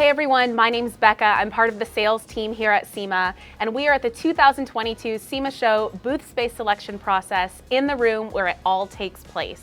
Hey everyone, my name's Becca. I'm part of the sales team here at SEMA, and we are at the 2022 SEMA Show booth space selection process in the room where it all takes place.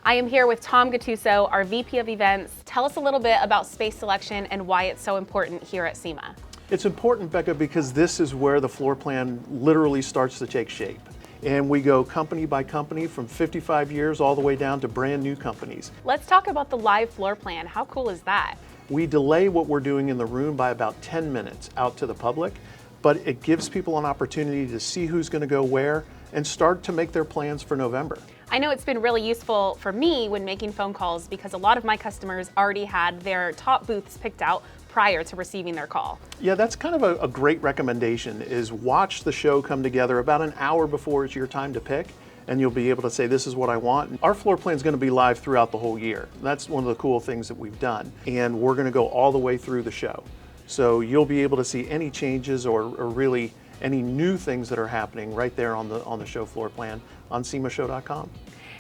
I am here with Tom Gattuso, our VP of Events. Tell us a little bit about space selection and why it's so important here at SEMA. It's important, Becca, because this is where the floor plan literally starts to take shape. And we go company by company from 55 years all the way down to brand new companies. Let's talk about the live floor plan. How cool is that? We delay what we're doing in the room by about 10 minutes out to the public, but it gives people an opportunity to see who's going to go where and start to make their plans for November. I know it's been really useful for me when making phone calls because a lot of my customers already had their top booths picked out prior to receiving their call. Yeah, that's kind of a great recommendation, is watch the show come together about an hour before it's your time to pick, and you'll be able to say, this is what I want. Our floor plan is going to be live throughout the whole year. That's one of the cool things that we've done, and we're going to go all the way through the show. So you'll be able to see any changes or really any new things that are happening right there on the show floor plan on SEMAshow.com.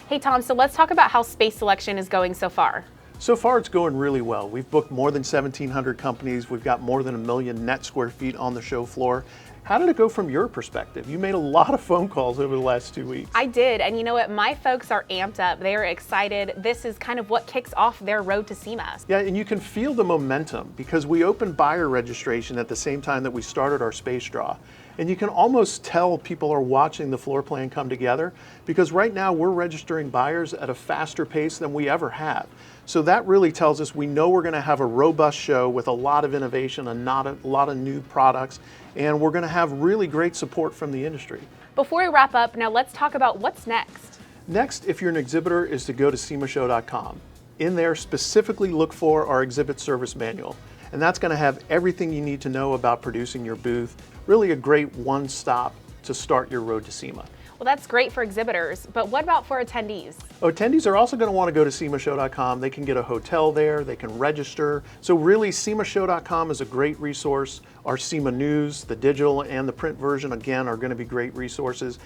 Hey Tom, so let's talk about how space selection is going so far. So far it's going really well. We've booked more than 1,700 companies. We've got more than 1 million net square feet on the show floor. How did it go from your perspective? You made a lot of phone calls over the last 2 weeks. I did, and you know what? My folks are amped up. They are excited. This is kind of what kicks off their road to SEMA. Yeah, and you can feel the momentum because we opened buyer registration at the same time that we started our space draw. And you can almost tell people are watching the floor plan come together because right now we're registering buyers at a faster pace than we ever have. So that really tells us we know we're going to have a robust show with a lot of innovation and a lot of new products, and we're going to have really great support from the industry. Before we wrap up, now let's talk about what's next. Next, if you're an exhibitor, is to go to SEMAshow.com. In there, specifically look for our exhibit service manual. And that's going to have everything you need to know about producing your booth. Really a great one-stop to start your road to SEMA. Well, that's great for exhibitors, but what about for attendees? Attendees are also going to want to go to SEMAshow.com. They can get a hotel there, they can register. So really, SEMAshow.com is a great resource. Our SEMA News, the digital and the print version, again, are going to be great resources.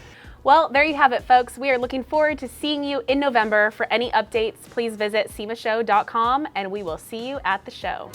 Well, there you have it, folks. We are looking forward to seeing you in November. For any updates, please visit SEMAshow.com, and we will see you at the show.